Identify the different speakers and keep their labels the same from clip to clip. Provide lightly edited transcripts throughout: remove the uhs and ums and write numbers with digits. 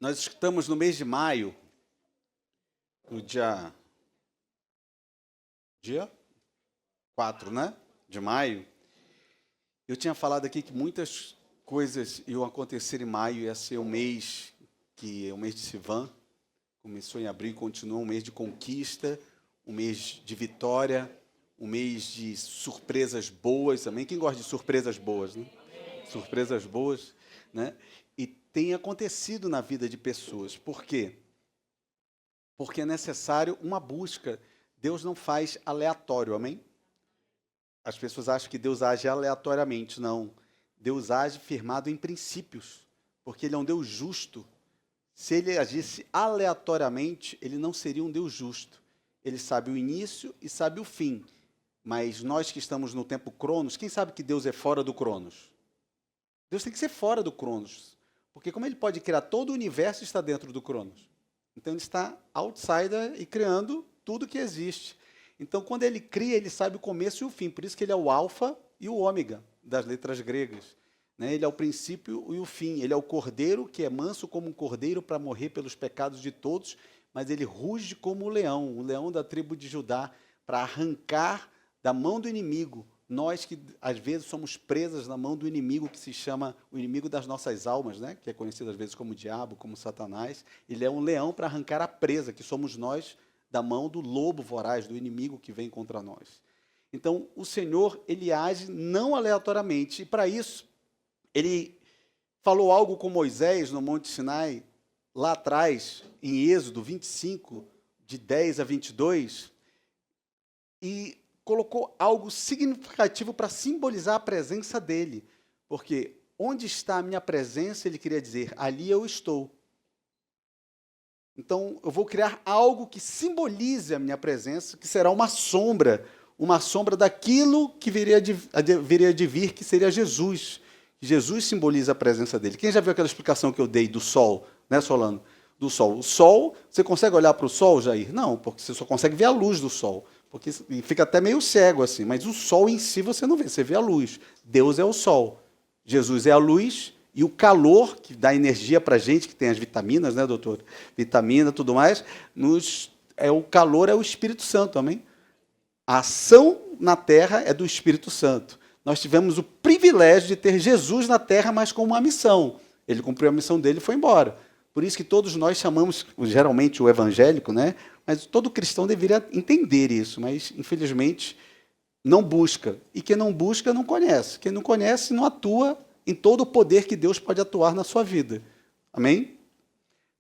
Speaker 1: Nós estamos no mês de maio, no dia 4, né? De maio. Eu tinha falado aqui que muitas coisas iam acontecer em maio, ia ser um mês que é o mês de Sivan, começou em abril e continua um mês de conquista, um mês de vitória, um mês de surpresas boas também. Quem gosta de surpresas boas, né? Surpresas boas, né? E tem acontecido na vida de pessoas. Por quê? Porque é necessário uma busca. Deus não faz aleatório, amém? As pessoas acham que Deus age aleatoriamente. Não. Deus age firmado em princípios, porque Ele é um Deus justo. Se Ele agisse aleatoriamente, Ele não seria um Deus justo. Ele sabe o início e sabe o fim. Mas nós que estamos no tempo Cronos, quem sabe que Deus é fora do Cronos? Deus tem que ser fora do Cronos. Porque como Ele pode criar todo o universo, está dentro do Cronos. Então Ele está outsider e criando tudo que existe. Então, quando Ele cria, Ele sabe o começo e o fim. Por isso que Ele é o alfa e o ômega das letras gregas. Ele é o princípio e o fim. Ele é o cordeiro que é manso como um cordeiro para morrer pelos pecados de todos, mas Ele ruge como o leão da tribo de Judá, para arrancar da mão do inimigo. Nós que, às vezes, somos presas na mão do inimigo, que se chama o inimigo das nossas almas, né? Que é conhecido, às vezes, como diabo, como Satanás. Ele é um leão para arrancar a presa, que somos nós, da mão do lobo voraz, do inimigo que vem contra nós. Então, o Senhor, Ele age não aleatoriamente. E, para isso, Ele falou algo com Moisés no Monte Sinai, lá atrás, em Êxodo 25, de 10 a 22, e colocou algo significativo para simbolizar a presença dele. Porque onde está a minha presença, ele queria dizer, ali eu estou. Então, eu vou criar algo que simbolize a minha presença, que será uma sombra daquilo que viria de vir, que seria Jesus. Jesus simboliza a presença dele. Quem já viu aquela explicação que eu dei do sol, né, Solano? Do sol. O sol, você consegue olhar para o sol, Jair? Não, porque você só consegue ver a luz do sol. Porque fica até meio cego assim, mas o sol em si você não vê, você vê a luz. Deus é o sol. Jesus é a luz. E o calor, que dá energia para a gente, que tem as vitaminas, né, doutor? Vitamina, tudo mais, o calor é o Espírito Santo, amém? A ação na terra é do Espírito Santo. Nós tivemos o privilégio de ter Jesus na terra, mas com uma missão. Ele cumpriu a missão dele e foi embora. Por isso que todos nós chamamos, geralmente, o evangélico, né? Mas todo cristão deveria entender isso, mas, infelizmente, não busca. E quem não busca, não conhece. Quem não conhece, não atua em todo o poder que Deus pode atuar na sua vida. Amém?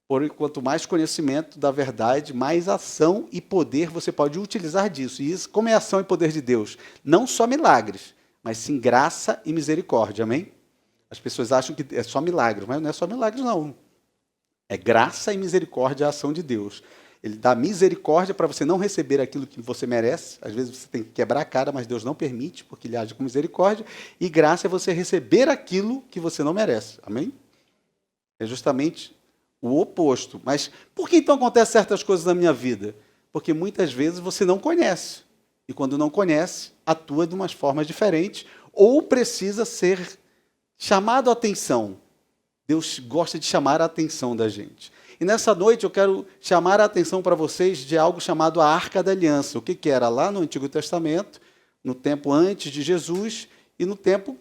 Speaker 1: Porém, quanto mais conhecimento da verdade, mais ação e poder você pode utilizar disso. E isso, como é ação e poder de Deus? Não só milagres, mas sim graça e misericórdia. Amém? As pessoas acham que é só milagres, mas não é só milagres, não. É graça e misericórdia a ação de Deus. Ele dá misericórdia para você não receber aquilo que você merece. Às vezes você tem que quebrar a cara, mas Deus não permite, porque Ele age com misericórdia. E graça é você receber aquilo que você não merece. Amém? É justamente o oposto. Mas por que então acontecem certas coisas na minha vida? Porque muitas vezes você não conhece. E quando não conhece, atua de umas formas diferentes ou precisa ser chamado a atenção. Deus gosta de chamar a atenção da gente. E nessa noite eu quero chamar a atenção para vocês de algo chamado a Arca da Aliança. O que era lá no Antigo Testamento, no tempo antes de Jesus e no tempo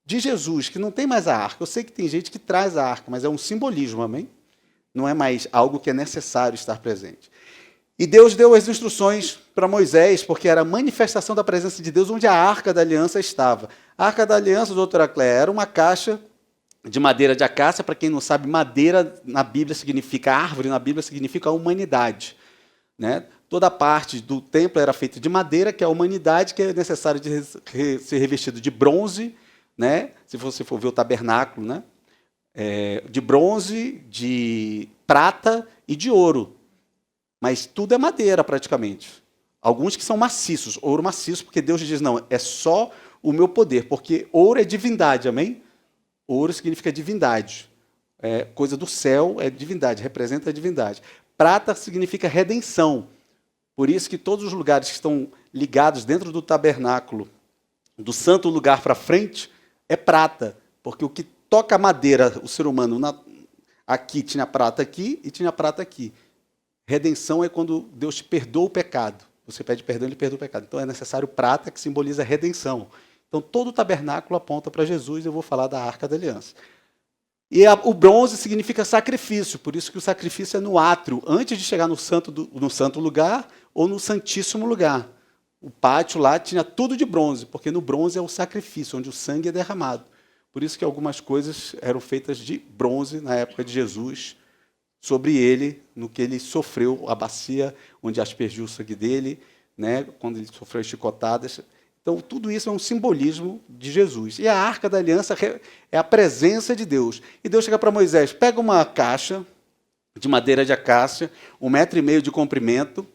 Speaker 1: de Jesus, que não tem mais a arca. Eu sei que tem gente que traz a arca, mas é um simbolismo, amém? Não é mais algo que é necessário estar presente. E Deus deu as instruções para Moisés, porque era a manifestação da presença de Deus onde a Arca da Aliança estava. A Arca da Aliança, doutora Cléia, era uma caixa de madeira de acácia. Para quem não sabe, madeira na Bíblia significa árvore, na Bíblia significa a humanidade. Né? Toda a parte do templo era feita de madeira, que é a humanidade, que é necessário de ser revestido de bronze, né? Se você for ver o tabernáculo, né? De bronze, de prata e de ouro. Mas tudo é madeira, praticamente. Alguns que são maciços, ouro maciço, porque Deus diz, não, é só o meu poder, porque ouro é divindade, amém? Ouro significa divindade. Coisa do céu é divindade, representa a divindade. Prata significa redenção. Por isso que todos os lugares que estão ligados dentro do tabernáculo, do santo lugar para frente, é prata. Porque o que toca a madeira, o ser humano, Aqui tinha prata aqui e tinha prata aqui. Redenção é quando Deus te perdoa o pecado. Você pede perdão, ele perdoa o pecado. Então é necessário prata, que simboliza a redenção. Então todo o tabernáculo aponta para Jesus. Eu vou falar da Arca da Aliança. E o bronze significa sacrifício, por isso que o sacrifício é no átrio, antes de chegar no santo lugar ou no santíssimo lugar. O pátio lá tinha tudo de bronze, porque no bronze é o sacrifício, onde o sangue é derramado. Por isso que algumas coisas eram feitas de bronze na época de Jesus, sobre ele, no que ele sofreu, a bacia onde aspergiu o sangue dele, né, quando ele sofreu as chicotadas. Então, tudo isso é um simbolismo de Jesus. E a Arca da Aliança é a presença de Deus. E Deus chega para Moisés, pega uma caixa de madeira de acácia, 1,5 metro de comprimento,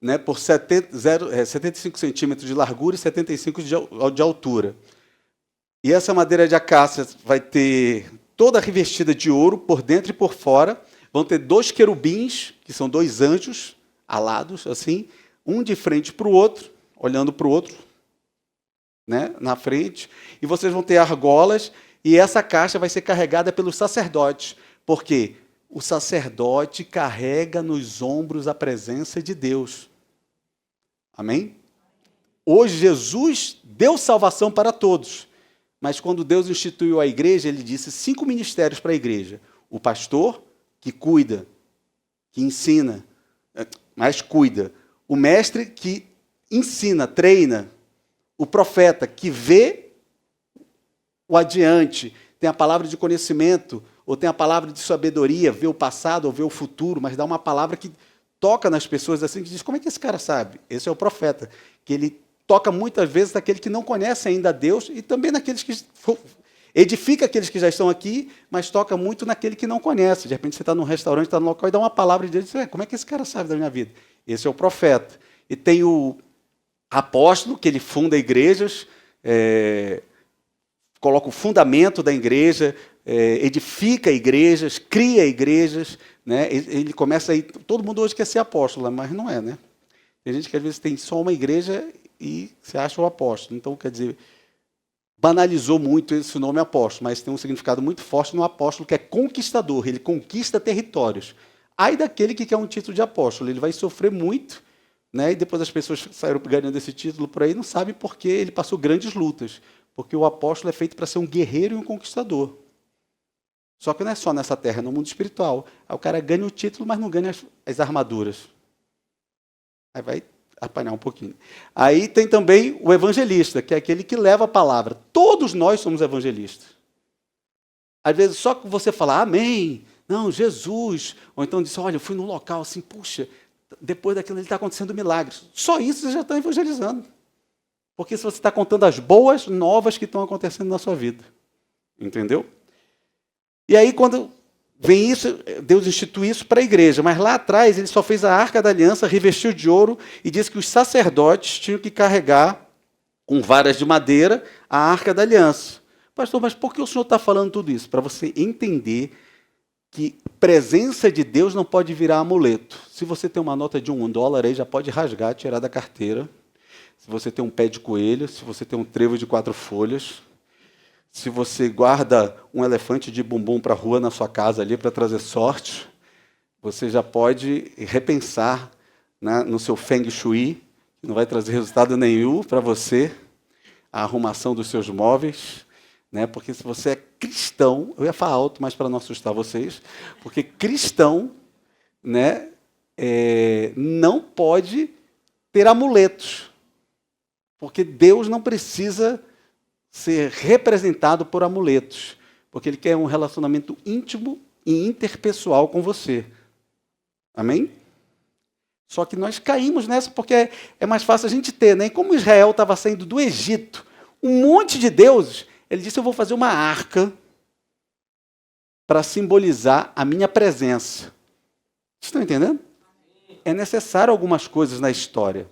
Speaker 1: né, por 75 centímetros de largura e 75 de altura. E essa madeira de acácia vai ter toda revestida de ouro, por dentro e por fora. Vão ter 2 querubins, que são 2 anjos, alados, assim, um de frente para o outro, olhando para o outro, né, na frente, e vocês vão ter argolas, e essa caixa vai ser carregada pelos sacerdotes, porque o sacerdote carrega nos ombros a presença de Deus. Amém? Hoje Jesus deu salvação para todos, mas quando Deus instituiu a igreja, ele disse 5 ministérios para a igreja. O pastor, que cuida, que ensina, mas cuida. O mestre, que ensina, treina. O profeta, que vê o adiante, tem a palavra de conhecimento, ou tem a palavra de sabedoria, vê o passado ou vê o futuro, mas dá uma palavra que toca nas pessoas assim, que diz, como é que esse cara sabe? Esse é o profeta, que ele toca muitas vezes naquele que não conhece ainda a Deus, e também naqueles que edifica aqueles que já estão aqui, mas toca muito naquele que não conhece. De repente você está num restaurante, está no local, e dá uma palavra de Deus, e diz, como é que esse cara sabe da minha vida? Esse é o profeta. E tem o apóstolo, que ele funda igrejas, coloca o fundamento da igreja, edifica igrejas, cria igrejas, né? Ele começa aí, todo mundo hoje quer ser apóstolo, mas não é, né? Tem gente que às vezes tem só uma igreja e se acha o apóstolo. Então, quer dizer, banalizou muito esse nome apóstolo, mas tem um significado muito forte no apóstolo, que é conquistador, ele conquista territórios. Ai daquele que quer um título de apóstolo, ele vai sofrer muito, né? E depois as pessoas saíram ganhando esse título por aí, não sabem porque ele passou grandes lutas. Porque o apóstolo é feito para ser um guerreiro e um conquistador. Só que não é só nessa terra, é no mundo espiritual. Aí o cara ganha o título, mas não ganha as armaduras. Aí vai apanhar um pouquinho. Aí tem também o evangelista, que é aquele que leva a palavra. Todos nós somos evangelistas. Às vezes só que você fala, amém, não, Jesus. Ou então diz, olha, eu fui num local assim, puxa, depois daquilo está acontecendo milagres. Só isso você já está evangelizando. Porque se você está contando as boas novas que estão acontecendo na sua vida. Entendeu? E aí, quando vem isso, Deus institui isso para a igreja. Mas lá atrás, ele só fez a Arca da Aliança, revestiu de ouro e disse que os sacerdotes tinham que carregar, com varas de madeira, a Arca da Aliança. Pastor, mas por que o senhor está falando tudo isso? Para você entender que presença de Deus não pode virar amuleto. Se você tem uma nota de $1 aí, já pode rasgar, tirar da carteira. Se você tem um pé de coelho, se você tem um trevo de 4 folhas, se você guarda um elefante de bumbum para a rua na sua casa ali para trazer sorte, você já pode repensar, né, no seu Feng Shui, que não vai trazer resultado nenhum para você, a arrumação dos seus móveis, né, porque se você é cristão, eu ia falar alto, mas para não assustar vocês, porque cristão, né, não pode ter amuletos. Porque Deus não precisa ser representado por amuletos, porque Ele quer um relacionamento íntimo e interpessoal com você. Amém? Só que nós caímos nessa porque é mais fácil a gente ter, né? E como Israel estava saindo do Egito, um monte de deuses, ele disse, eu vou fazer uma arca para simbolizar a minha presença. Vocês estão entendendo? É necessário algumas coisas na história.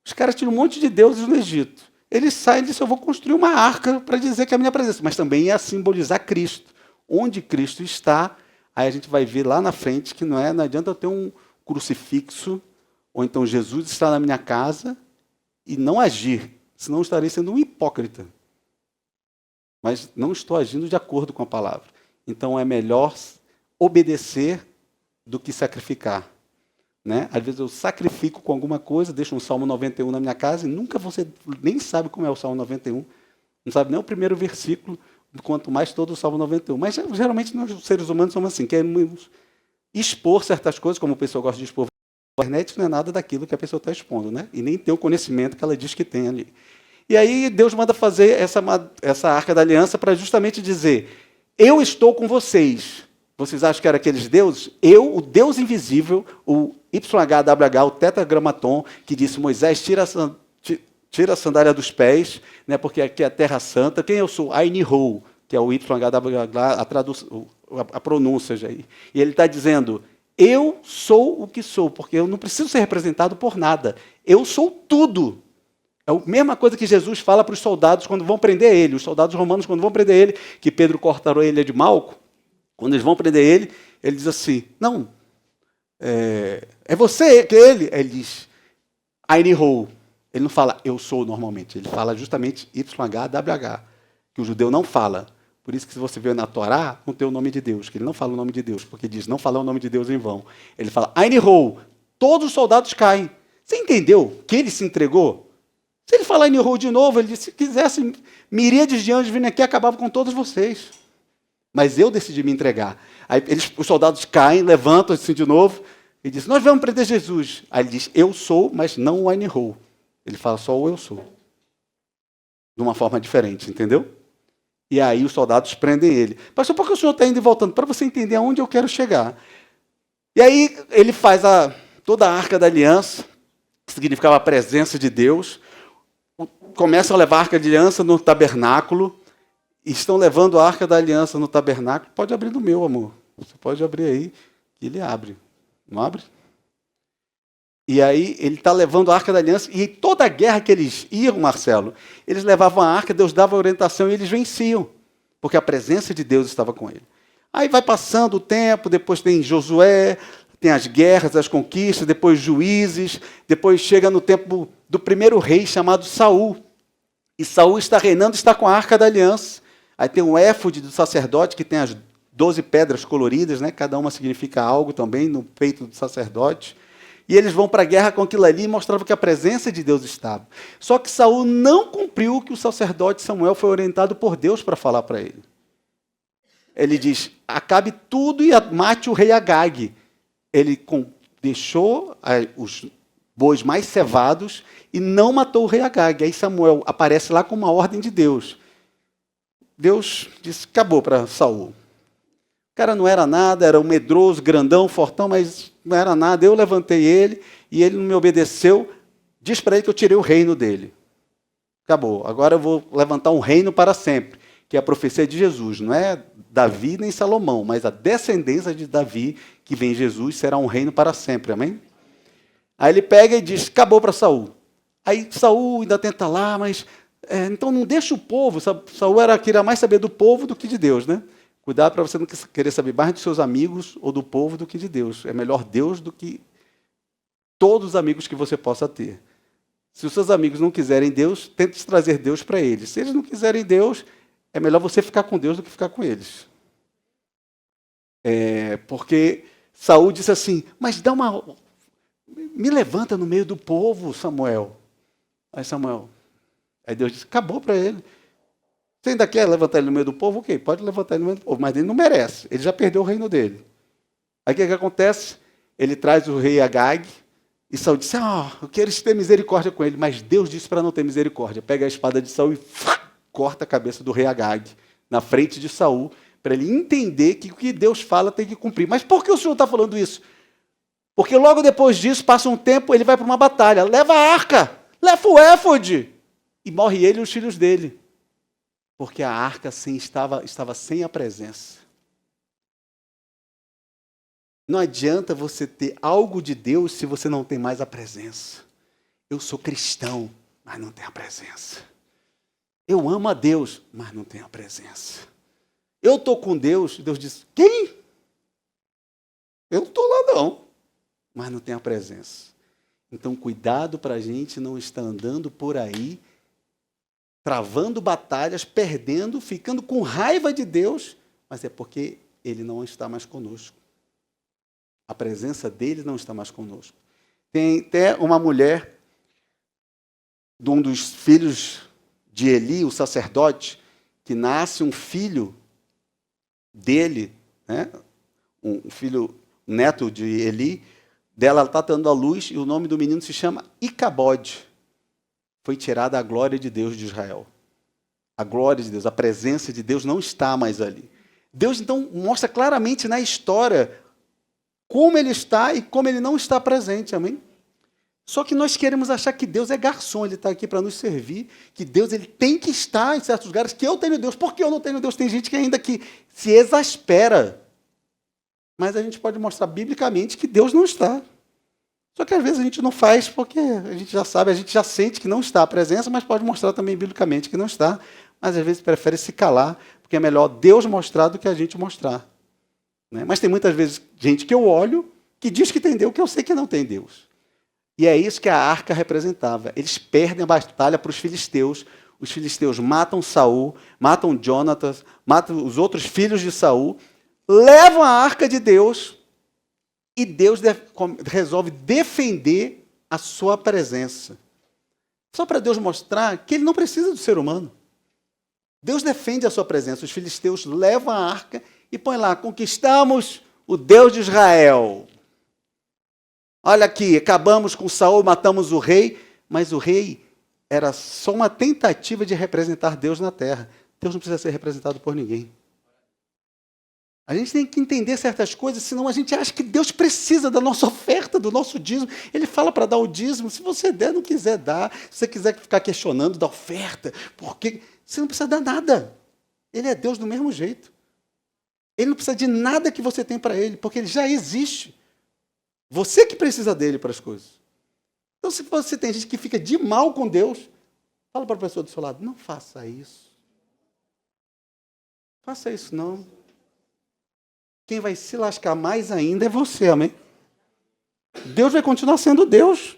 Speaker 1: Os caras tinham um monte de deuses no Egito. Ele sai e diz, eu vou construir uma arca para dizer que é a minha presença. Mas também ia simbolizar Cristo. Onde Cristo está, aí a gente vai ver lá na frente que não adianta eu ter um crucifixo, ou então Jesus está na minha casa e não agir, senão eu estarei sendo um hipócrita. Mas não estou agindo de acordo com a palavra. Então é melhor obedecer do que sacrificar. Né? Às vezes eu sacrifico com alguma coisa, deixo um Salmo 91 na minha casa e nunca você nem sabe como é o Salmo 91. Não sabe nem o primeiro versículo, quanto mais todo o Salmo 91. Mas geralmente nós, os seres humanos, somos assim, queremos expor certas coisas, como o pessoal gosta de expor na internet, não é nada daquilo que a pessoa está expondo, né? E nem tem o conhecimento que ela diz que tem ali. E aí Deus manda fazer essa Arca da Aliança para justamente dizer, eu estou com vocês. Vocês acham que eram aqueles deuses? Eu, o Deus invisível, o YHWH, o tetragramaton, que disse, Moisés, tira a sandália dos pés, né, porque aqui é a terra santa. Quem eu sou? Ainiho, que é o YHWH, a pronúncia. Já. E ele está dizendo, eu sou o que sou, porque eu não preciso ser representado por nada. Eu sou tudo. É a mesma coisa que Jesus fala para os soldados quando vão prender ele. Os soldados romanos, quando vão prender ele, que Pedro corta a orelha de Malco, quando eles vão prender ele, ele diz assim, não, é você que é ele. Ele diz, Ainiho. Ele não fala eu sou normalmente, ele fala justamente YHWH, que o judeu não fala. Por isso que se você vê na Torá, não tem o nome de Deus, que ele não fala o nome de Deus, porque diz não falar o nome de Deus em vão. Ele fala Ainiho, todos os soldados caem. Você entendeu que ele se entregou? Se ele falar Ainiho de novo, ele disse, se quisesse miríades de anjos vindo aqui, acabava com todos vocês. Mas eu decidi me entregar. Aí os soldados caem, levantam assim de novo, e dizem, nós vamos prender Jesus. Aí ele diz, eu sou, mas não o Ainiho. Ele fala só o eu sou. De uma forma diferente, entendeu? E aí os soldados prendem ele. Pastor, por que o senhor está indo e voltando? Para você entender aonde eu quero chegar. E aí ele faz toda a Arca da Aliança, que significava a presença de Deus. Começam a levar a Arca da Aliança no tabernáculo. Estão levando a Arca da Aliança no tabernáculo. Pode abrir no meu, amor. Você pode abrir aí, que ele abre. Não abre? E aí ele está levando a Arca da Aliança, e toda a guerra que eles iam, Marcelo, eles levavam a Arca, Deus dava a orientação e eles venciam, porque a presença de Deus estava com ele. Aí vai passando o tempo, depois tem Josué, tem as guerras, as conquistas, depois Juízes, depois chega no tempo do primeiro rei chamado Saul. E Saul está reinando, está com a Arca da Aliança. Aí tem o éfode do sacerdote, que tem as 12 pedras coloridas, né? Cada uma significa algo também no peito do sacerdote. E eles vão para a guerra com aquilo ali e mostravam que a presença de Deus estava. Só que Saul não cumpriu o que o sacerdote Samuel foi orientado por Deus para falar para ele. Ele diz, acabe tudo e mate o rei Agag. Ele deixou os bois mais cevados e não matou o rei Agag. Aí Samuel aparece lá com uma ordem de Deus. Deus disse, acabou para Saul. O cara não era nada, era um medroso, grandão, fortão, mas não era nada. Eu levantei ele e ele não me obedeceu. Diz para ele que eu tirei o reino dele. Acabou. Agora eu vou levantar um reino para sempre, que é a profecia de Jesus. Não é Davi nem Salomão, mas a descendência de Davi, que vem Jesus, será um reino para sempre. Amém? Aí ele pega e diz, acabou para Saul. Aí Saul ainda tenta lá, mas então não deixa o povo. Saul queria mais saber do povo do que de Deus, né? Cuidado para você não querer saber mais dos seus amigos ou do povo do que de Deus. É melhor Deus do que todos os amigos que você possa ter. Se os seus amigos não quiserem Deus, tente trazer Deus para eles. Se eles não quiserem Deus, é melhor você ficar com Deus do que ficar com eles. Porque Saul disse assim, mas me levanta no meio do povo, Samuel. Aí Deus disse, acabou para ele. Você ainda quer levantar ele no meio do povo? Ok, pode levantar ele no meio do povo, mas ele não merece. Ele já perdeu o reino dele. Aí o que acontece? Ele traz o rei Agag, e Saul disse, eu quero ter misericórdia com ele, mas Deus disse para não ter misericórdia. Pega a espada de Saul e corta a cabeça do rei Agag, na frente de Saul, para ele entender que o que Deus fala tem que cumprir. Mas por que o senhor está falando isso? Porque logo depois disso, passa um tempo, ele vai para uma batalha, leva a arca, leva o éfode, e morre ele e os filhos dele. Porque a arca estava sem a presença. Não adianta você ter algo de Deus se você não tem mais a presença. Eu sou cristão, mas não tenho a presença. Eu amo a Deus, mas não tenho a presença. Eu estou com Deus, Deus diz, quem? Eu não estou lá não, mas não tenho a presença. Então cuidado para a gente não estar andando por aí, travando batalhas, perdendo, ficando com raiva de Deus, mas é porque ele não está mais conosco. A presença dele não está mais conosco. Tem até uma mulher, de um dos filhos de Eli, o sacerdote, que nasce um filho dele, né? Um filho neto de Eli, dela está dando à luz, e o nome do menino se chama Icabode. Foi tirada a glória de Deus de Israel. A glória de Deus, a presença de Deus não está mais ali. Deus, então, mostra claramente na história como ele está e como ele não está presente, amém? Só que nós queremos achar que Deus é garçom, ele está aqui para nos servir, que Deus ele tem que estar em certos lugares, que eu tenho Deus. Por que eu não tenho Deus? Tem gente que ainda que se exaspera. Mas a gente pode mostrar biblicamente que Deus não está. Só que às vezes a gente não faz porque a gente já sabe, a gente já sente que não está a presença, mas pode mostrar também biblicamente que não está. Mas às vezes prefere se calar, porque é melhor Deus mostrar do que a gente mostrar. Né? Mas tem muitas vezes gente que eu olho que diz que tem Deus, que eu sei que não tem Deus. E é isso que a arca representava. Eles perdem a batalha para os filisteus. Os filisteus matam Saul, matam Jonatas, matam os outros filhos de Saul, levam a arca de Deus e Deus resolve defender a sua presença. Só para Deus mostrar que ele não precisa do ser humano. Deus defende a sua presença. Os filisteus levam a arca e põem lá, conquistamos o Deus de Israel. Olha aqui, acabamos com Saul, matamos o rei, mas o rei era só uma tentativa de representar Deus na terra. Deus não precisa ser representado por ninguém. A gente tem que entender certas coisas, senão a gente acha que Deus precisa da nossa oferta, do nosso dízimo. Ele fala para dar o dízimo, se você der, não quiser dar, se você quiser ficar questionando da oferta, porque você não precisa dar nada. Ele é Deus do mesmo jeito. Ele não precisa de nada que você tem para ele, porque ele já existe. Você que precisa dele para as coisas. Então, se você tem gente que fica de mal com Deus, fala para a pessoa do seu lado, não faça isso. Faça isso, não. Quem vai se lascar mais ainda é você, amém? Deus vai continuar sendo Deus.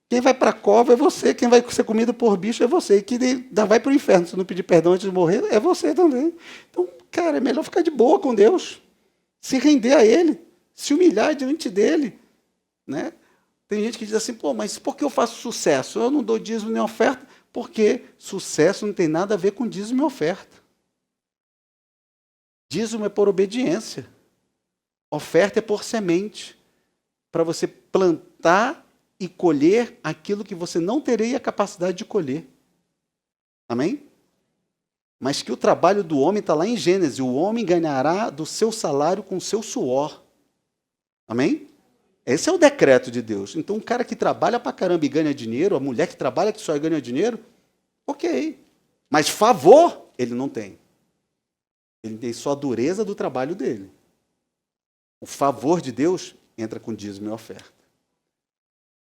Speaker 1: Quem vai para a cova é você. Quem vai ser comido por bicho é você. E quem vai para o inferno, se não pedir perdão antes de morrer, é você também. Então, cara, é melhor ficar de boa com Deus. Se render a Ele. Se humilhar diante dEle. Né? Tem gente que diz assim, pô, mas por que eu faço sucesso? Eu não dou dízimo nem oferta, porque sucesso não tem nada a ver com dízimo e oferta. Dízimo é por obediência. Oferta é por semente. Para você plantar e colher aquilo que você não teria a capacidade de colher. Amém? Mas que o trabalho do homem está lá em Gênesis. O homem ganhará do seu salário com o seu suor. Amém? Esse é o decreto de Deus. Então, um cara que trabalha pra caramba e ganha dinheiro, a mulher que trabalha que só ganha dinheiro, ok. Mas favor, ele não tem. Ele tem só a dureza do trabalho dele. O favor de Deus entra com dízimo e oferta.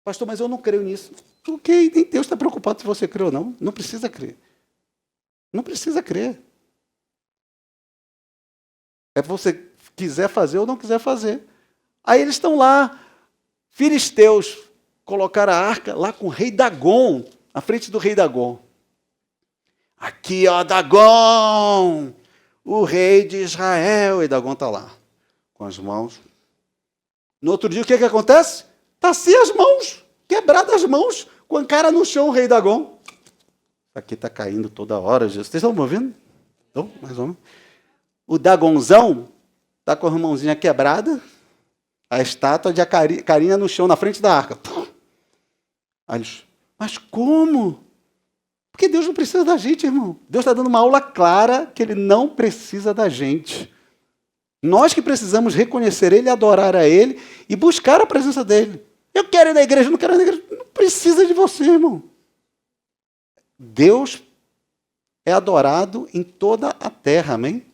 Speaker 1: Pastor, mas eu não creio nisso. Ok, nem Deus está preocupado se você crê ou não. Não precisa crer. Não precisa crer. É você quiser fazer ou não quiser fazer. Aí eles estão lá, filisteus, colocaram a arca lá com o rei Dagon, à frente do rei Dagon. Aqui, ó, Dagon, o rei de Israel. E Dagon está lá, com as mãos. No outro dia, o que acontece? Está assim as mãos, quebradas as mãos, com a cara no chão, o rei Dagon. Isso aqui está caindo toda hora, Jesus. Vocês estão me ouvindo? Então, mais ou menos. O Dagonzão está com as mãozinhas quebradas, a estátua de carinha no chão, na frente da arca. Aí eles, mas como? Porque Deus não precisa da gente, irmão. Deus está dando uma aula clara que Ele não precisa da gente. Nós que precisamos reconhecer Ele, adorar a Ele e buscar a presença dEle. Eu quero ir na igreja, não quero ir na igreja. Não precisa de você, irmão. Deus é adorado em toda a terra, amém?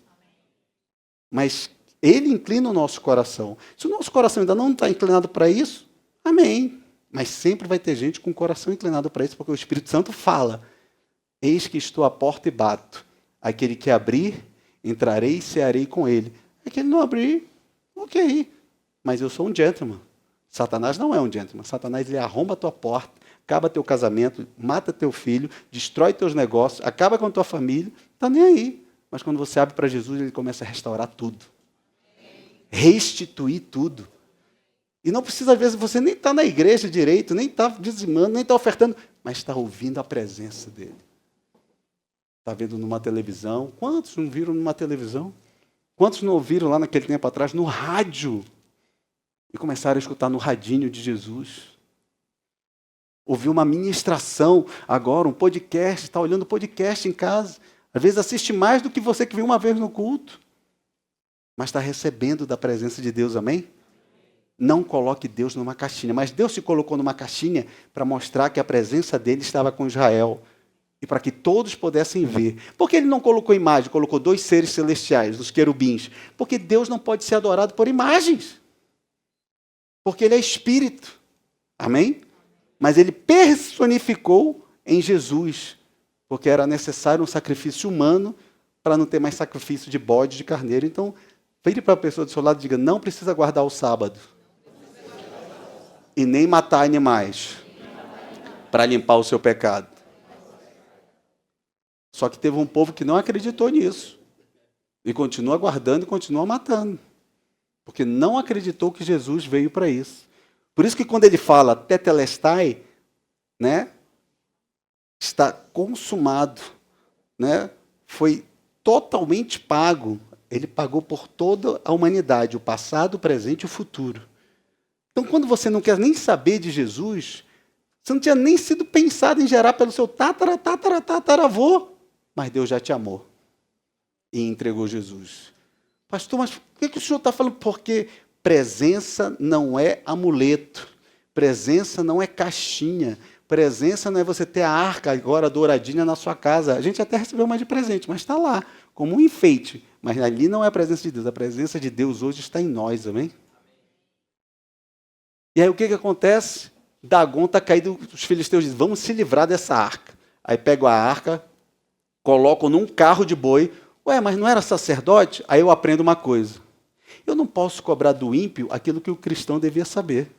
Speaker 1: Mas Ele inclina o nosso coração. Se o nosso coração ainda não está inclinado para isso, amém. Mas sempre vai ter gente com o coração inclinado para isso, porque o Espírito Santo fala, eis que estou à porta e bato. Aquele que abrir, entrarei e cearei com ele. Aquele não abrir, ok. Mas eu sou um gentleman. Satanás não é um gentleman. Satanás, ele arromba a tua porta, acaba teu casamento, mata teu filho, destrói teus negócios, acaba com a tua família, está nem aí. Mas quando você abre para Jesus, ele começa a restaurar tudo. restituir tudo. E não precisa, às vezes, você nem está na igreja direito, nem está dizimando, nem está ofertando, mas está ouvindo a presença dele. Está vendo numa televisão. Quantos não viram numa televisão? Quantos não ouviram lá naquele tempo atrás no rádio? E começaram a escutar no radinho de Jesus. Ouviu uma ministração agora, um podcast, está olhando podcast em casa. Às vezes assiste mais do que você que viu uma vez no culto. Mas está recebendo da presença de Deus, amém? Não coloque Deus numa caixinha. Mas Deus se colocou numa caixinha para mostrar que a presença dele estava com Israel. E para que todos pudessem ver. Por que ele não colocou imagem? Colocou 2 seres celestiais, os querubins. Porque Deus não pode ser adorado por imagens. Porque ele é espírito. Amém? Mas ele personificou em Jesus. Porque era necessário um sacrifício humano para não ter mais sacrifício de bode, de carneiro. Então, vire para a pessoa do seu lado e diga, não precisa guardar o sábado. E nem matar animais para limpar o seu pecado. Só que teve um povo que não acreditou nisso. E continua guardando e continua matando. Porque não acreditou que Jesus veio para isso. Por isso que quando ele fala tetelestai, né, está consumado, né, foi totalmente pago. Ele pagou por toda a humanidade, o passado, o presente e o futuro. Então, quando você não quer nem saber de Jesus, você não tinha nem sido pensado em gerar pelo seu tataravô, mas Deus já te amou e entregou Jesus. Pastor, mas por que o senhor está falando? Porque presença não é amuleto, presença não é caixinha, presença não é você ter a arca agora douradinha na sua casa. A gente até recebeu mais de presente, mas está lá, como um enfeite. Mas ali não é a presença de Deus. A presença de Deus hoje está em nós, amém? E aí o que acontece? Dagon está caído, os filisteus dizem, vamos se livrar dessa arca. Aí pegam a arca, colocam num carro de boi. Ué, mas não era sacerdote? Aí eu aprendo uma coisa. Eu não posso cobrar do ímpio aquilo que o cristão devia saber.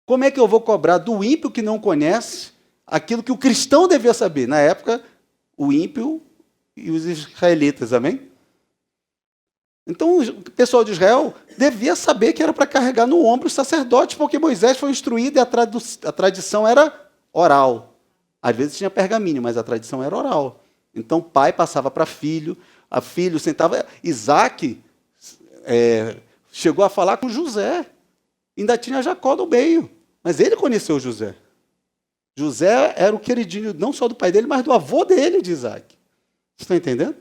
Speaker 1: Como é que eu vou cobrar do ímpio que não conhece aquilo que o cristão devia saber? Na época, o ímpio e os israelitas, amém? Então, o pessoal de Israel devia saber que era para carregar no ombro os sacerdotes, porque Moisés foi instruído e a tradição era oral. Às vezes tinha pergaminho, mas a tradição era oral. Então, pai passava para filho, a filho sentava. Isaac chegou a falar com José. Ainda tinha Jacó no meio, mas ele conheceu José. José era o queridinho, não só do pai dele, mas do avô dele, de Isaac. Vocês estão entendendo?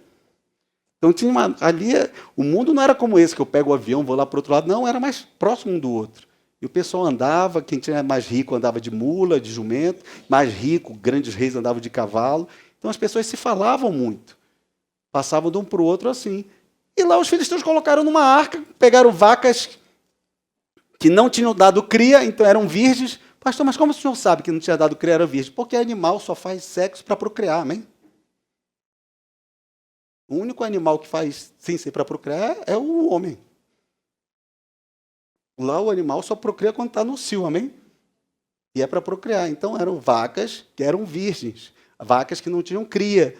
Speaker 1: Então, ali, o mundo não era como esse, que eu pego o avião, vou lá para o outro lado. Não, era mais próximo um do outro. E o pessoal andava, quem tinha mais rico andava de mula, de jumento, mais rico, grandes reis andavam de cavalo. Então, as pessoas se falavam muito. Passavam de um para o outro assim. E lá os filisteus colocaram numa arca, pegaram vacas que não tinham dado cria, então eram virgens. Pastor, mas como o senhor sabe que não tinha dado cria, era virgem? Porque animal só faz sexo para procriar, amém? O único animal que faz sem ser para procriar é o homem. Lá o animal só procria quando está no cio, amém? E é para procriar. Então eram vacas que eram virgens, vacas que não tinham cria,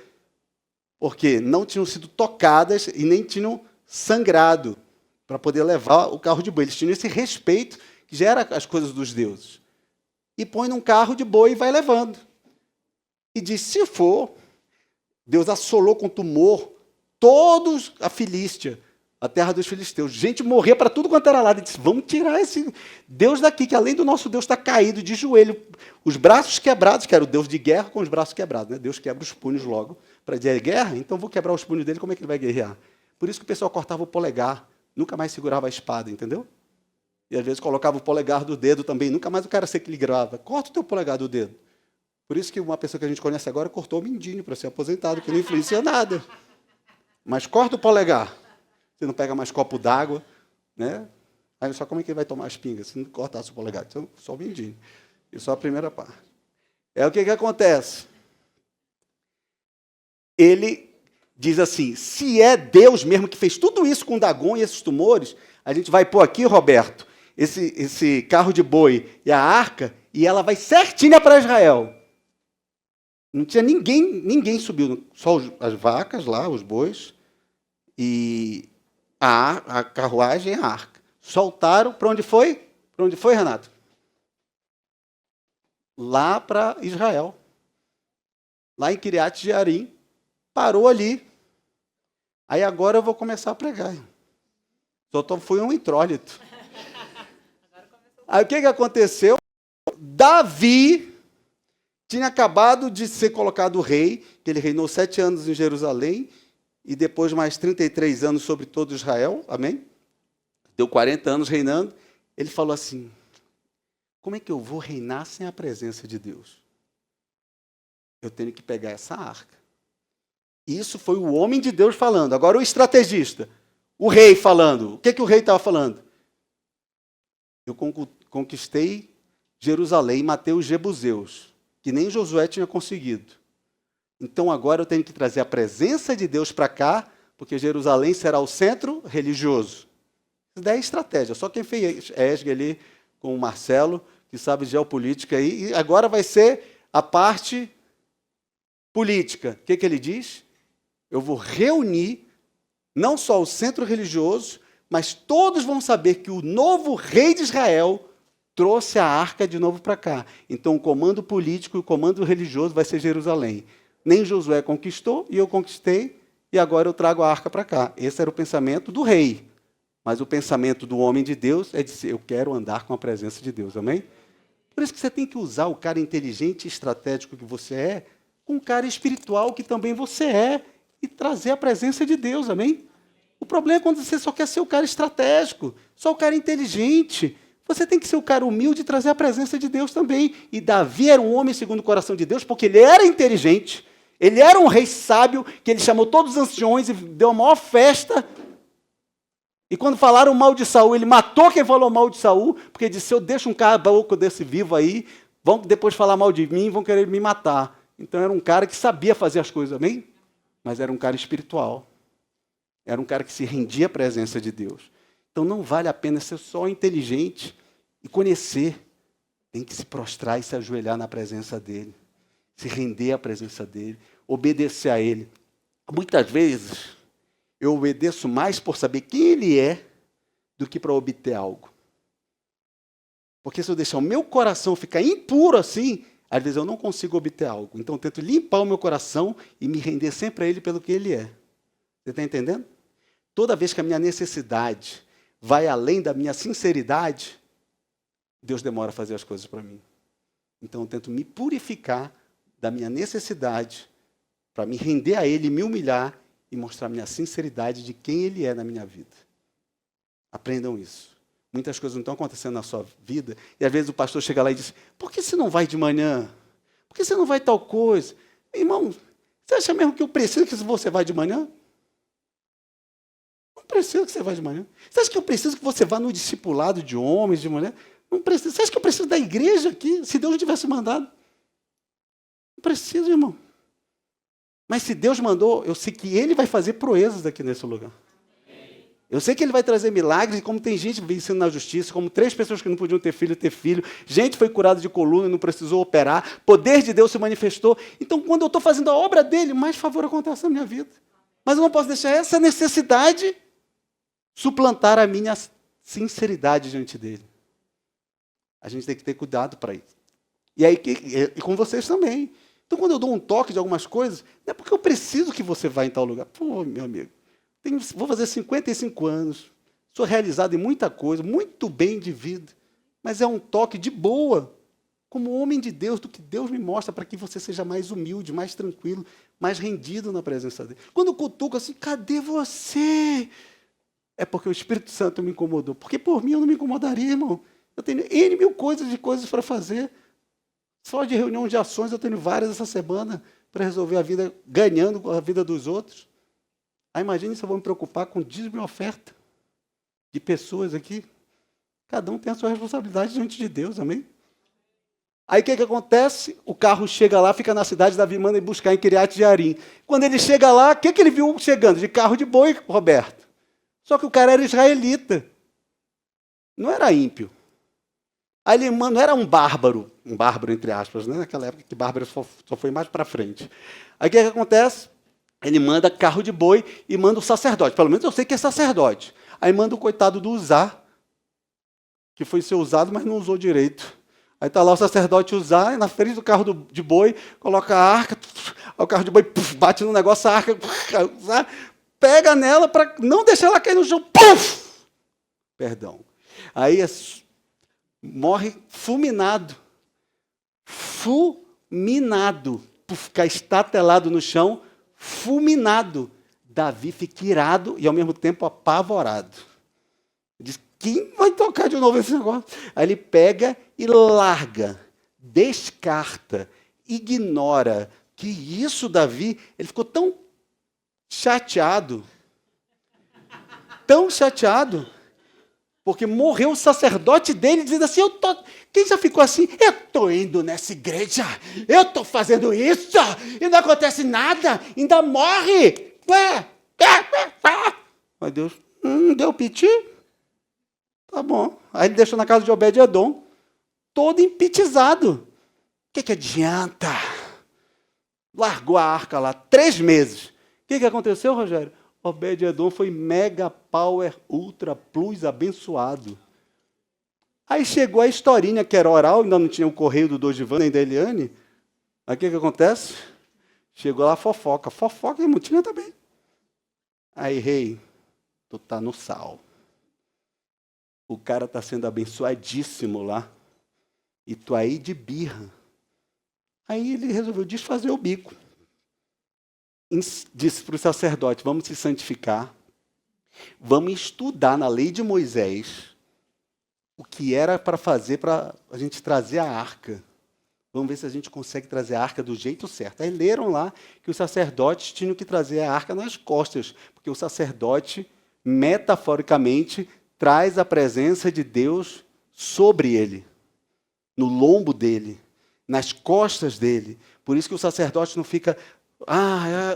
Speaker 1: porque não tinham sido tocadas e nem tinham sangrado para poder levar o carro de boi. Eles tinham esse respeito que já era as coisas dos deuses. E põe num carro de boi e vai levando. E diz, se for, Deus assolou com tumor todos a Filístia, a terra dos filisteus. Gente morria para tudo quanto era lado. Ele disse, vamos tirar esse Deus daqui, que além do nosso Deus está caído de joelho, os braços quebrados, que era o Deus de guerra com os braços quebrados. Né? Deus quebra os punhos logo. Para dizer guerra, então vou quebrar os punhos dele, como é que ele vai guerrear? Por isso que o pessoal cortava o polegar, nunca mais segurava a espada, entendeu? E às vezes colocava o polegar do dedo também, nunca mais o cara se equilibrava. Corta o teu polegar do dedo. Por isso que uma pessoa que a gente conhece agora cortou o mindinho para ser aposentado, que não influencia nada. Mas corta o polegar. Você não pega mais copo d'água, né? Aí só como é que ele vai tomar as pingas se não cortasse o polegar? Então, só o mindinho. Isso é a primeira parte. É o que acontece. Ele diz assim, se é Deus mesmo que fez tudo isso com Dagon e esses tumores, a gente vai pôr aqui, Roberto, esse carro de boi e a arca, e ela vai certinha para Israel. Não tinha ninguém subiu, só as vacas lá, os bois, e a carruagem e a arca. Soltaram, para onde foi? Para onde foi, Renato? Lá para Israel. Lá em Kiriat Jearim. Parou ali. Aí agora eu vou começar a pregar. Só fui um intrólito. Aí o que aconteceu? Davi tinha acabado de ser colocado rei, que ele reinou 7 anos em Jerusalém, e depois mais 33 anos sobre todo Israel, amém? Deu 40 anos reinando. Ele falou assim, como é que eu vou reinar sem a presença de Deus? Eu tenho que pegar essa arca. Isso foi o homem de Deus falando. Agora o estrategista, o rei falando. O que o rei estava falando? Eu conquistei Jerusalém e matei os jebuseus, que nem Josué tinha conseguido. Então agora eu tenho que trazer a presença de Deus para cá, porque Jerusalém será o centro religioso. Isso daí é estratégia. Só quem fez ESG ali com o Marcelo, que sabe de geopolítica aí, e agora vai ser a parte política. O que ele diz? Eu vou reunir não só o centro religioso, mas todos vão saber que o novo rei de Israel trouxe a arca de novo para cá. Então o comando político e o comando religioso vai ser Jerusalém. Nem Josué conquistou e eu conquistei, e agora eu trago a arca para cá. Esse era o pensamento do rei. Mas o pensamento do homem de Deus é dizer, eu quero andar com a presença de Deus, amém? Por isso que você tem que usar o cara inteligente e estratégico que você é, com o cara espiritual que também você é, e trazer a presença de Deus, amém? O problema é quando você só quer ser o cara estratégico, só o cara inteligente. Você tem que ser o cara humilde e trazer a presença de Deus também. E Davi era um homem segundo o coração de Deus, porque ele era inteligente, ele era um rei sábio, que ele chamou todos os anciões e deu a maior festa. E quando falaram mal de Saul, ele matou quem falou mal de Saul, porque disse, se eu deixo um caboclo desse vivo aí, vão depois falar mal de mim, vão querer me matar. Então era um cara que sabia fazer as coisas, amém? Mas era um cara espiritual. Era um cara que se rendia à presença de Deus. Então não vale a pena ser só inteligente e conhecer. Tem que se prostrar e se ajoelhar na presença dele. Se render à presença dele. Obedecer a ele. Muitas vezes eu obedeço mais por saber quem ele é do que para obter algo. Porque se eu deixar o meu coração ficar impuro assim, às vezes eu não consigo obter algo. Então eu tento limpar o meu coração e me render sempre a ele pelo que ele é. Você está entendendo? Toda vez que a minha necessidade vai além da minha sinceridade, Deus demora a fazer as coisas para mim. Então eu tento me purificar da minha necessidade para me render a ele, me humilhar e mostrar a minha sinceridade de quem ele é na minha vida. Aprendam isso. Muitas coisas não estão acontecendo na sua vida, e às vezes o pastor chega lá e diz, por que você não vai de manhã? Por que você não vai tal coisa? Irmão, você acha mesmo que eu preciso que você vá de manhã? Não preciso que você vá de manhã. Você acha que eu preciso que você vá no discipulado de homens, de mulher? Não preciso. Você acha que eu preciso da igreja aqui, se Deus não tivesse mandado? Não preciso, irmão. Mas se Deus mandou, eu sei que Ele vai fazer proezas aqui nesse lugar. Eu sei que Ele vai trazer milagres, como tem gente vencendo na justiça, como 3 pessoas que não podiam ter filho, gente foi curada de coluna e não precisou operar, poder de Deus se manifestou. Então, quando eu estou fazendo a obra dEle, mais favor acontece na minha vida. Mas eu não posso deixar essa necessidade suplantar a minha sinceridade diante dEle. A gente tem que ter cuidado para isso. E aí, e com vocês também. Então, quando eu dou um toque de algumas coisas, não é porque eu preciso que você vá em tal lugar. Pô, meu amigo, vou fazer 55 anos, sou realizado em muita coisa, muito bem de vida, mas é um toque de boa, como homem de Deus, do que Deus me mostra, para que você seja mais humilde, mais tranquilo, mais rendido na presença dele. Quando eu cutuco assim, cadê você? É porque o Espírito Santo me incomodou. Porque por mim eu não me incomodaria, irmão. Eu tenho N mil coisas para fazer. Só de reunião de ações eu tenho várias essa semana para resolver a vida, ganhando a vida dos outros. Aí imagine se eu vou me preocupar com dízimo e oferta de pessoas aqui. Cada um tem a sua responsabilidade diante de Deus, amém? Aí o que acontece? O carro chega lá, fica na cidade, Davi manda ir buscar em Kiriat Jearim. Quando ele chega lá, o que ele viu chegando? De carro de boi, Roberto. Só que o cara era israelita. Não era ímpio. Aí ele não era um bárbaro entre aspas, né? Naquela época que bárbaro só foi mais para frente. Aí o que acontece? ele manda carro de boi e manda o sacerdote. Pelo menos eu sei que é sacerdote. Aí manda o coitado do Uzá, que foi ser usado, mas não usou direito. Aí está lá o sacerdote Uzá, na frente do carro de boi, coloca a arca, o carro de boi bate no negócio, a arca pega nela para não deixar ela cair no chão. Perdão. Aí morre fulminado. Fulminado. Por ficar estatelado no chão, fulminado. Davi fica irado e, ao mesmo tempo, apavorado. Diz, quem vai tocar de novo esse negócio? Aí ele pega e larga, descarta, ignora. Que isso, Davi? Ele ficou tão chateado, porque morreu o sacerdote dele, dizendo assim, quem já ficou assim? Eu estou indo nessa igreja, eu estou fazendo isso, e não acontece nada, ainda morre. Mas Deus, deu piti? Tá bom. Aí ele deixou na casa de Obed-Edom, todo empitizado. O que adianta? Largou a arca lá, 3 meses. O que aconteceu, Rogério? Obed-Edom foi mega power, ultra plus abençoado. Aí chegou a historinha, que era oral, ainda não tinha o correio do Dodivan nem da Eliane. Aí o que acontece? Chegou lá a fofoca. Fofoca e mutinha também. Aí, rei, tu tá no sal. O cara está sendo abençoadíssimo lá. E tu aí de birra. Aí ele resolveu desfazer o bico. Disse para o sacerdote, vamos se santificar. Vamos estudar na lei de Moisés o que era para fazer para a gente trazer a arca. Vamos ver se a gente consegue trazer a arca do jeito certo. Aí leram lá que os sacerdotes tinham que trazer a arca nas costas, porque o sacerdote, metaforicamente, traz a presença de Deus sobre ele, no lombo dele, nas costas dele. Por isso que o sacerdote não fica...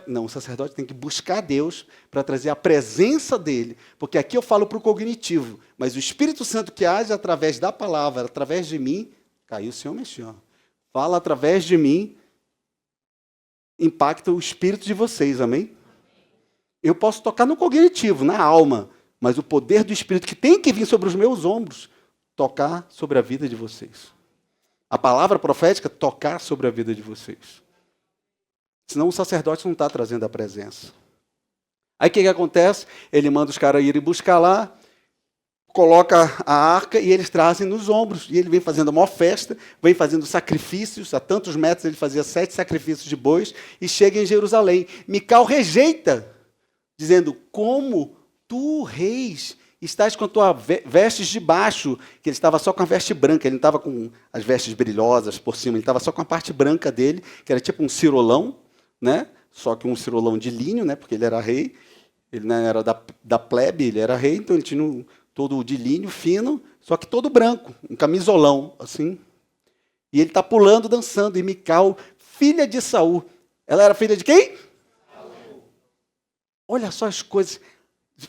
Speaker 1: Não, o sacerdote tem que buscar Deus para trazer a presença dele, porque aqui eu falo para o cognitivo, mas o Espírito Santo que age através da palavra, através de mim, caiu o Senhor mexeu. Fala através de mim, impacta o espírito de vocês, amém? Eu posso tocar no cognitivo, na alma, mas o poder do Espírito que tem que vir sobre os meus ombros, tocar sobre a vida de vocês. A palavra profética, tocar sobre a vida de vocês. Senão o sacerdote não está trazendo a presença. Aí o que acontece? Ele manda os caras irem buscar lá, coloca a arca e eles trazem nos ombros. E ele vem fazendo uma festa, vem fazendo sacrifícios, a tantos metros ele fazia 7 sacrifícios de bois, e chega em Jerusalém. Mical rejeita, dizendo, como tu, reis, estás com a tua vestes de baixo, que ele estava só com a veste branca, ele não estava com as vestes brilhosas por cima, ele estava só com a parte branca dele, que era tipo um cirolão, né? Só que um cirolão de linho, né? Porque ele era rei, ele não era da plebe, ele era rei, então ele tinha todo de linho fino, só que todo branco, um camisolão, assim. E ele está pulando, dançando, e Mical, filha de Saul, ela era filha de quem? Saul. Olha só as coisas,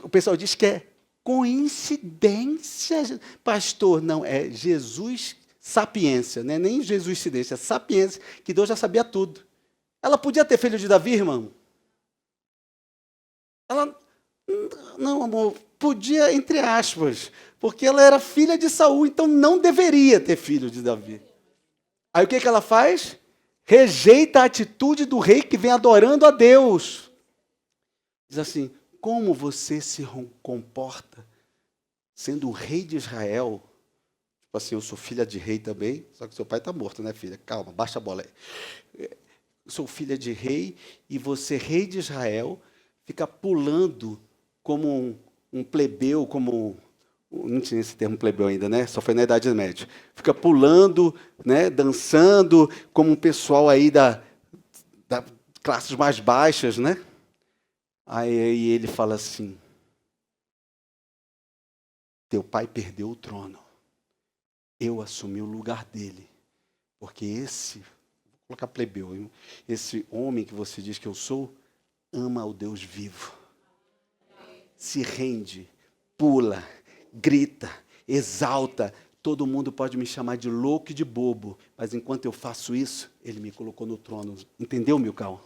Speaker 1: o pessoal diz que é coincidência, pastor, não, é Jesus sapiência, né? Nem Jesus se deixa, é sapiência, que Deus já sabia tudo. Ela podia ter filho de Davi, irmão? Ela, não, amor, podia, entre aspas, porque ela era filha de Saul, então não deveria ter filho de Davi. Aí o que ela faz? Rejeita a atitude do rei que vem adorando a Deus. Diz assim, como você se comporta sendo o rei de Israel? Tipo assim, eu sou filha de rei também, só que seu pai está morto, né, filha? Calma, baixa a bola aí. Sou filha de rei, e você, rei de Israel, fica pulando como um plebeu, não tinha esse termo plebeu ainda, né? Só foi na Idade Média. Fica pulando, né? Dançando, como um pessoal aí da classes mais baixas, né? Aí ele fala assim, teu pai perdeu o trono, eu assumi o lugar dele, porque vou colocar plebeu, esse homem que você diz que eu sou, ama o Deus vivo. Se rende, pula, grita, exalta. Todo mundo pode me chamar de louco e de bobo, mas enquanto eu faço isso, ele me colocou no trono. Entendeu, Mical?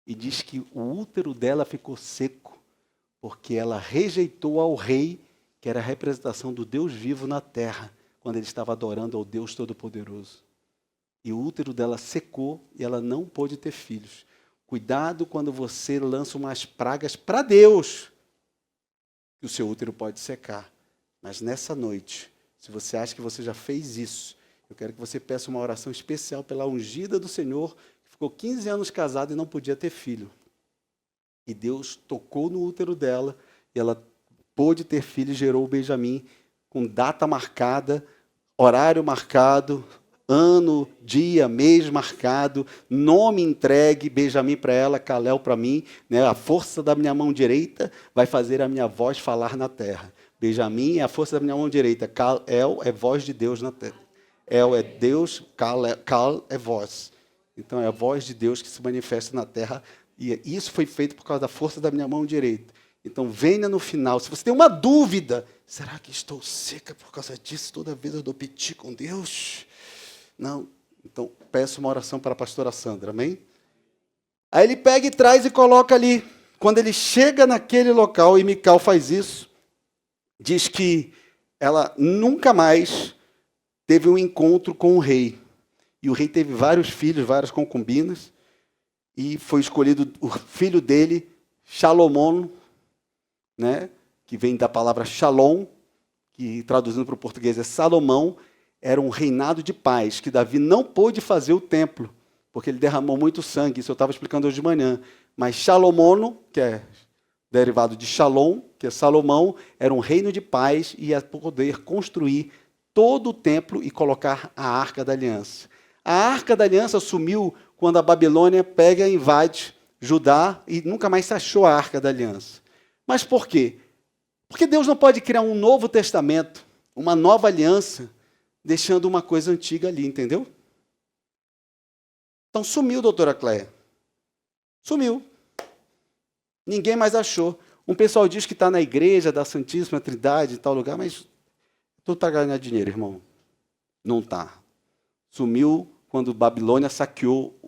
Speaker 1: E diz que o útero dela ficou seco, porque ela rejeitou ao rei, que era a representação do Deus vivo na terra, quando ele estava adorando ao Deus Todo-Poderoso. E o útero dela secou e ela não pôde ter filhos. Cuidado quando você lança umas pragas para Deus, que o seu útero pode secar. Mas nessa noite, se você acha que você já fez isso, eu quero que você peça uma oração especial pela ungida do Senhor, que ficou 15 anos casada e não podia ter filho. E Deus tocou no útero dela, e ela pôde ter filho e gerou o Benjamim, com data marcada, horário marcado, ano, dia, mês marcado, nome entregue, Benjamim para ela, Calel para mim, né? A força da minha mão direita vai fazer a minha voz falar na terra. Benjamim é a força da minha mão direita, Calel é voz de Deus na terra. El é Deus, Cal é voz. Então é a voz de Deus que se manifesta na terra, e isso foi feito por causa da força da minha mão direita. Então venha no final, se você tem uma dúvida, será que estou seca por causa disso? Toda vez eu dou piti com Deus? Não, então peço uma oração para a pastora Sandra, amém? Aí ele pega e traz e coloca ali. Quando ele chega naquele local, e Mical faz isso, diz que ela nunca mais teve um encontro com o rei. E o rei teve vários filhos, várias concubinas, e foi escolhido o filho dele, Salomão, né, que vem da palavra Shalom, que traduzindo para o português é Salomão. Era um reinado de paz, que Davi não pôde fazer o templo, porque ele derramou muito sangue, isso eu estava explicando hoje de manhã. Mas Salomão, que é derivado de Shalom, que é Salomão, era um reino de paz e ia poder construir todo o templo e colocar a Arca da Aliança. A Arca da Aliança sumiu quando a Babilônia pega e invade Judá e nunca mais se achou a Arca da Aliança. Mas por quê? Porque Deus não pode criar um novo testamento, uma nova aliança, deixando uma coisa antiga ali, entendeu? Então sumiu, doutora Cléia. Sumiu. Ninguém mais achou. Um pessoal diz que está na igreja da Santíssima Trindade, em tal lugar, mas tu está ganhando dinheiro, irmão. Não está. Sumiu quando Babilônia saqueou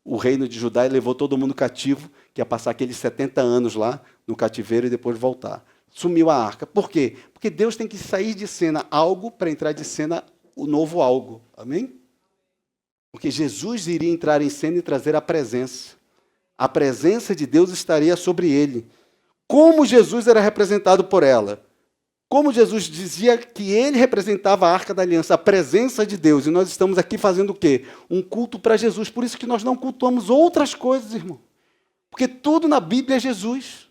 Speaker 1: o reino de Judá e levou todo mundo cativo, que ia passar aqueles 70 anos lá no cativeiro e depois voltar. Sumiu a arca. Por quê? Porque Deus tem que sair de cena algo para entrar de cena o novo algo. Amém? Porque Jesus iria entrar em cena e trazer a presença. A presença de Deus estaria sobre ele. Como Jesus era representado por ela? Como Jesus dizia que ele representava a Arca da Aliança, a presença de Deus, e nós estamos aqui fazendo o quê? Um culto para Jesus. Por isso que nós não cultuamos outras coisas, irmão. Porque tudo na Bíblia é Jesus.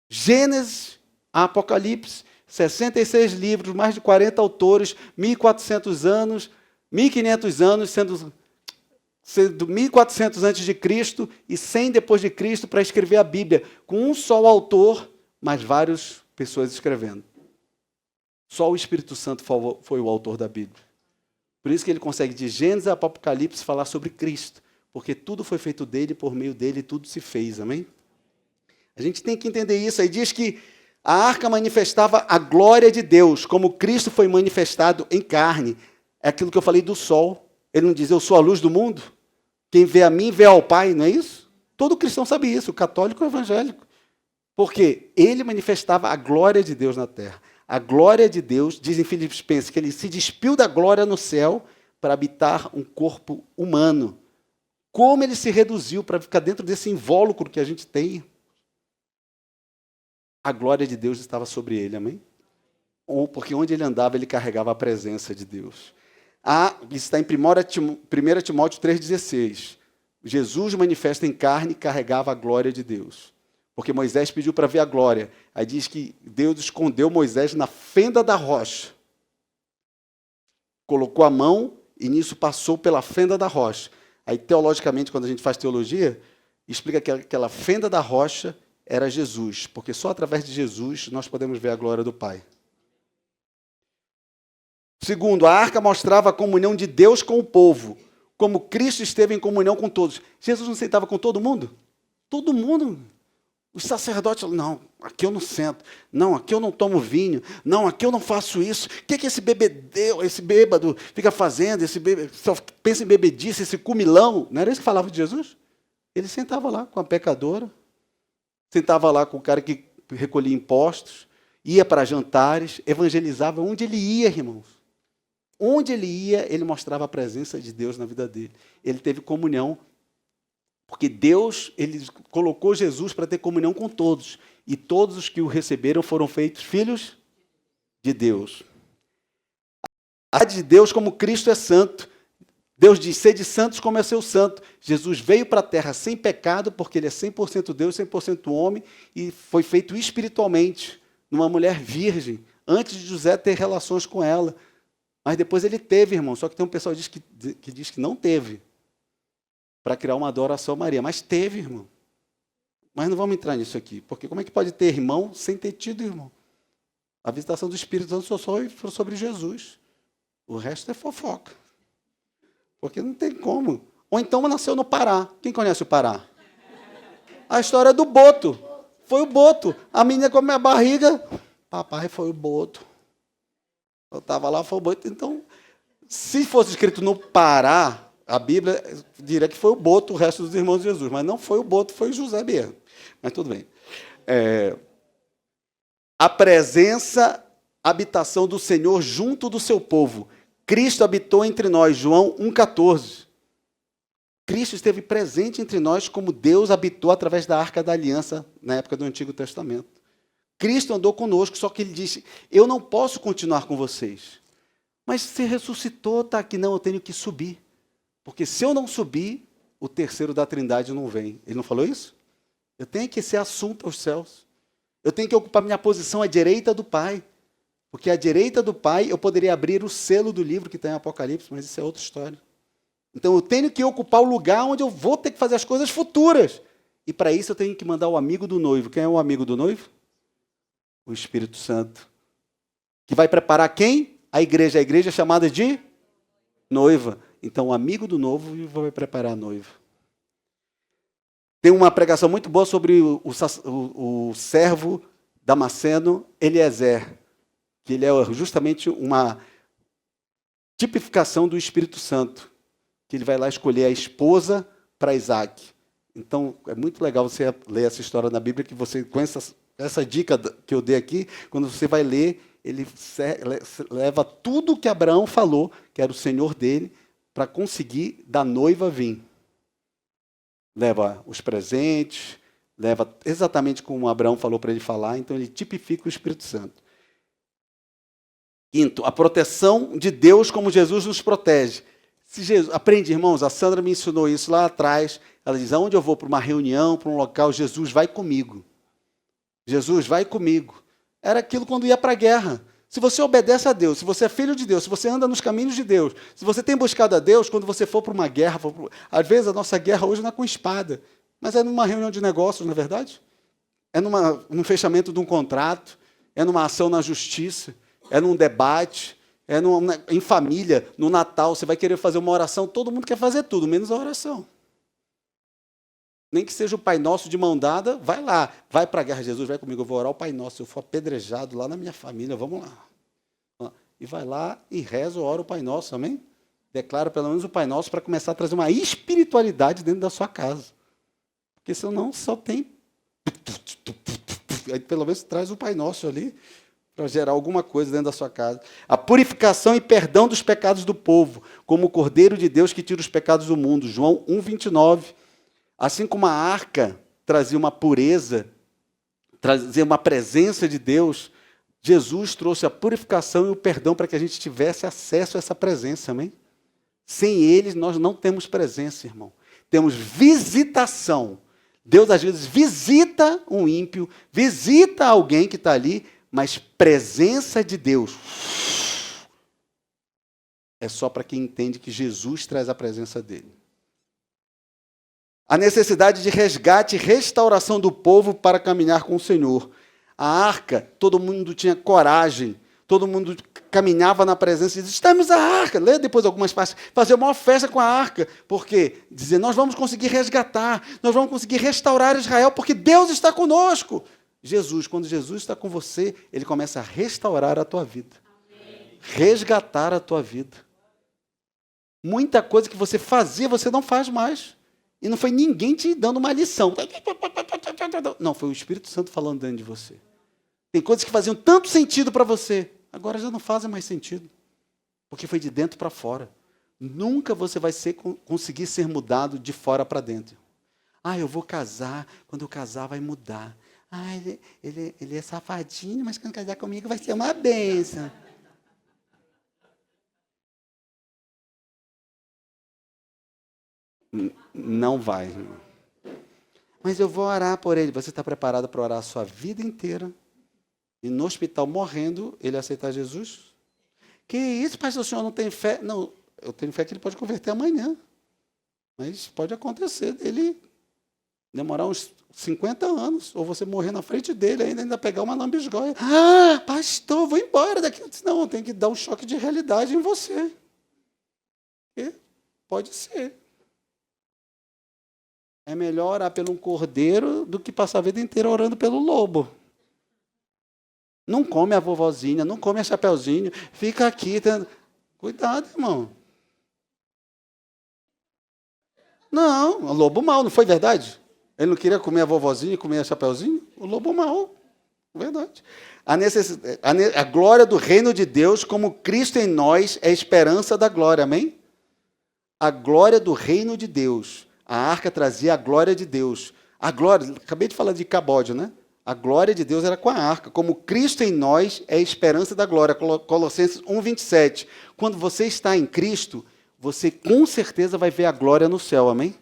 Speaker 1: Gênesis, Apocalipse, 66 livros, mais de 40 autores, 1.400 anos, 1.500 anos, sendo 1.400 antes de Cristo e 100 depois de Cristo para escrever a Bíblia, com um só autor, mas várias pessoas escrevendo. Só o Espírito Santo foi o autor da Bíblia. Por isso que ele consegue, de Gênesis a Apocalipse, falar sobre Cristo, porque tudo foi feito dele, por meio dele, tudo se fez, amém? A gente tem que entender isso. Aí diz que a arca manifestava a glória de Deus, como Cristo foi manifestado em carne. É aquilo que eu falei do sol. Ele não diz, eu sou a luz do mundo? Quem vê a mim, vê ao Pai, não é isso? Todo cristão sabe isso, o católico e o evangélico. Porque ele manifestava a glória de Deus na terra. A glória de Deus, diz em Filipenses, que ele se despiu da glória no céu para habitar um corpo humano. Como ele se reduziu para ficar dentro desse invólucro que a gente tem? A glória de Deus estava sobre ele, amém? Porque onde ele andava, ele carregava a presença de Deus. Isso está em 1 Timóteo 3,16. Jesus manifesta em carne e carregava a glória de Deus. Porque Moisés pediu para ver a glória. Aí diz que Deus escondeu Moisés na fenda da rocha. Colocou a mão e nisso passou pela fenda da rocha. Aí, teologicamente, quando a gente faz teologia, explica que aquela fenda da rocha era Jesus. Porque só através de Jesus nós podemos ver a glória do Pai. Segundo, a arca mostrava a comunhão de Deus com o povo. Como Cristo esteve em comunhão com todos. Jesus não sentava com todo mundo? Todo mundo. Os sacerdotes, não, aqui eu não sento. Não, aqui eu não tomo vinho. Não, aqui eu não faço isso. O que esse bêbado fica fazendo? Esse bêbado, só pensa em bebedice, esse comilão. Não era isso que falava de Jesus? Ele sentava lá com a pecadora, sentava lá com o cara que recolhia impostos, ia para jantares, evangelizava onde ele ia, irmãos. Onde ele ia, ele mostrava a presença de Deus na vida dele. Ele teve comunhão, porque Deus, ele colocou Jesus para ter comunhão com todos. E todos os que o receberam foram feitos filhos de Deus. A de Deus, como Cristo é santo. Deus diz, sede santos como é seu santo. Jesus veio para a terra sem pecado, porque ele é 100% Deus, 100% homem, e foi feito espiritualmente, numa mulher virgem, antes de José ter relações com ela. Mas depois ele teve, irmão, só que tem um pessoal que diz que não teve, para criar uma adoração a Maria. Mas teve, irmão. Mas não vamos entrar nisso aqui, porque como é que pode ter irmão sem ter tido irmão? A visitação do Espírito Santo só foi sobre Jesus. O resto é fofoca. Porque não tem como. Ou então nasceu no Pará. Quem conhece o Pará? A história do Boto. Foi o Boto. A menina com a minha barriga. Papai, foi o Boto. Eu estava lá, foi o Boto. Então, se fosse escrito no Pará, a Bíblia diria que foi o Boto, o resto dos irmãos de Jesus. Mas não foi o Boto, foi José mesmo. Mas tudo bem. A presença, habitação do Senhor junto do seu povo. Cristo habitou entre nós, João 1,14. Cristo esteve presente entre nós como Deus habitou através da Arca da Aliança na época do Antigo Testamento. Cristo andou conosco, só que ele disse, eu não posso continuar com vocês. Mas você ressuscitou, está aqui. Não, eu tenho que subir. Porque se eu não subir, o terceiro da Trindade não vem. Ele não falou isso? Eu tenho que ser assunto aos céus. Eu tenho que ocupar minha posição à direita do Pai. Porque à direita do Pai eu poderia abrir o selo do livro que está em Apocalipse, mas isso é outra história. Então eu tenho que ocupar o lugar onde eu vou ter que fazer as coisas futuras. E para isso eu tenho que mandar o amigo do noivo. Quem é o amigo do noivo? O Espírito Santo. Que vai preparar quem? A igreja. A igreja é chamada de noiva. Então o amigo do noivo vai preparar a noiva. Tem uma pregação muito boa sobre o servo Damasceno Eliezer, que ele é justamente uma tipificação do Espírito Santo, que ele vai lá escolher a esposa para Isaac. Então, é muito legal você ler essa história na Bíblia, que você, com essa dica que eu dei aqui, quando você vai ler, ele leva tudo que Abraão falou, que era o Senhor dele, para conseguir da noiva vir. Leva os presentes, leva exatamente como Abraão falou para ele falar, então ele tipifica o Espírito Santo. Quinto, a proteção de Deus como Jesus nos protege. Aprende, irmãos, a Sandra me ensinou isso lá atrás. Ela diz, aonde eu vou para uma reunião, para um local, Jesus vai comigo. Jesus vai comigo. Era aquilo quando ia para a guerra. Se você obedece a Deus, se você é filho de Deus, se você anda nos caminhos de Deus, se você tem buscado a Deus, quando você for para uma guerra, às vezes a nossa guerra hoje não é com espada, mas é numa reunião de negócios, não é verdade? É num fechamento de um contrato, é numa ação na justiça, é num debate, em família, no Natal, você vai querer fazer uma oração, todo mundo quer fazer tudo, menos a oração. Nem que seja o Pai Nosso de mão dada, vai lá, vai para a guerra, Jesus, vai comigo, eu vou orar o Pai Nosso, se eu for apedrejado lá na minha família, vamos lá. E vai lá e reza, ora o Pai Nosso, amém? Declara pelo menos o Pai Nosso para começar a trazer uma espiritualidade dentro da sua casa. Porque senão só tem... Aí pelo menos traz o Pai Nosso ali, para gerar alguma coisa dentro da sua casa. A purificação e perdão dos pecados do povo, como o Cordeiro de Deus que tira os pecados do mundo. João 1,29. Assim como a arca trazia uma pureza, trazia uma presença de Deus, Jesus trouxe a purificação e o perdão para que a gente tivesse acesso a essa presença, amém? Sem eles, nós não temos presença, irmão. Temos visitação. Deus, às vezes, visita um ímpio, visita alguém que está ali, mas presença de Deus é só para quem entende que Jesus traz a presença dele. A necessidade de resgate e restauração do povo para caminhar com o Senhor. A arca, todo mundo tinha coragem, todo mundo caminhava na presença e dizia, estamos a arca. Lê depois algumas partes, fazer uma festa com a arca, porque dizer, nós vamos conseguir resgatar, nós vamos conseguir restaurar Israel, porque Deus está conosco. Jesus, quando Jesus está com você, ele começa a restaurar a tua vida. Amém. Resgatar a tua vida. Muita coisa que você fazia, você não faz mais. E não foi ninguém te dando uma lição. Não, foi o Espírito Santo falando dentro de você. Tem coisas que faziam tanto sentido para você, agora já não fazem mais sentido. Porque foi de dentro para fora. Nunca você vai conseguir ser mudado de fora para dentro. Eu vou casar, quando eu casar vai mudar. Ele é safadinho, mas quando casar comigo vai ser uma bênção. Não vai. Mas eu vou orar por ele. Você está preparado para orar a sua vida inteira? E no hospital morrendo, ele aceitar Jesus? Que isso, pastor, o senhor não tem fé? Não, eu tenho fé que ele pode converter amanhã. Mas pode acontecer dele demorar uns 50 anos, ou você morrer na frente dele ainda pegar uma lambisgoia. Pastor, vou embora daqui. Eu disse, não, tem que dar um choque de realidade em você. E pode ser. É melhor orar pelo um cordeiro do que passar a vida inteira orando pelo lobo. Não come a vovozinha, não come a chapeuzinho, fica aqui. Cuidado, irmão. Não, o lobo mau, não foi verdade? Ele não queria comer a vovozinha e comer a chapeuzinho? O lobo mau, verdade. A glória do reino de Deus, como Cristo em nós, é a esperança da glória, amém? A glória do reino de Deus. A arca trazia a glória de Deus. A glória, acabei de falar de Cabódio, né? A glória de Deus era com a arca. Como Cristo em nós é a esperança da glória. Colossenses 1:27. Quando você está em Cristo, você com certeza vai ver a glória no céu, amém?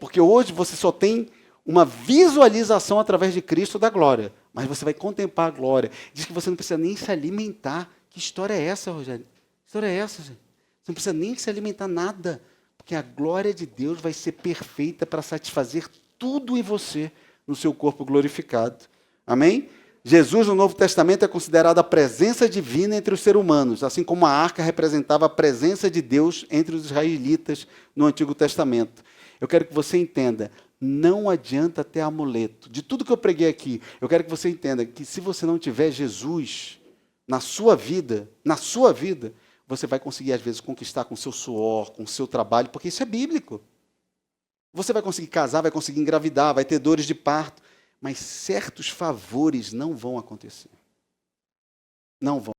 Speaker 1: Porque hoje você só tem uma visualização através de Cristo da glória. Mas você vai contemplar a glória. Diz que você não precisa nem se alimentar. Que história é essa, Rogério? Que história é essa, gente? Você não precisa nem se alimentar nada. Porque a glória de Deus vai ser perfeita para satisfazer tudo em você, no seu corpo glorificado. Amém? Jesus, no Novo Testamento, é considerado a presença divina entre os seres humanos, assim como a arca representava a presença de Deus entre os israelitas no Antigo Testamento. Eu quero que você entenda, não adianta ter amuleto. De tudo que eu preguei aqui, eu quero que você entenda que se você não tiver Jesus na sua vida, você vai conseguir, às vezes, conquistar com o seu suor, com o seu trabalho, porque isso é bíblico. Você vai conseguir casar, vai conseguir engravidar, vai ter dores de parto, mas certos favores não vão acontecer. Não vão.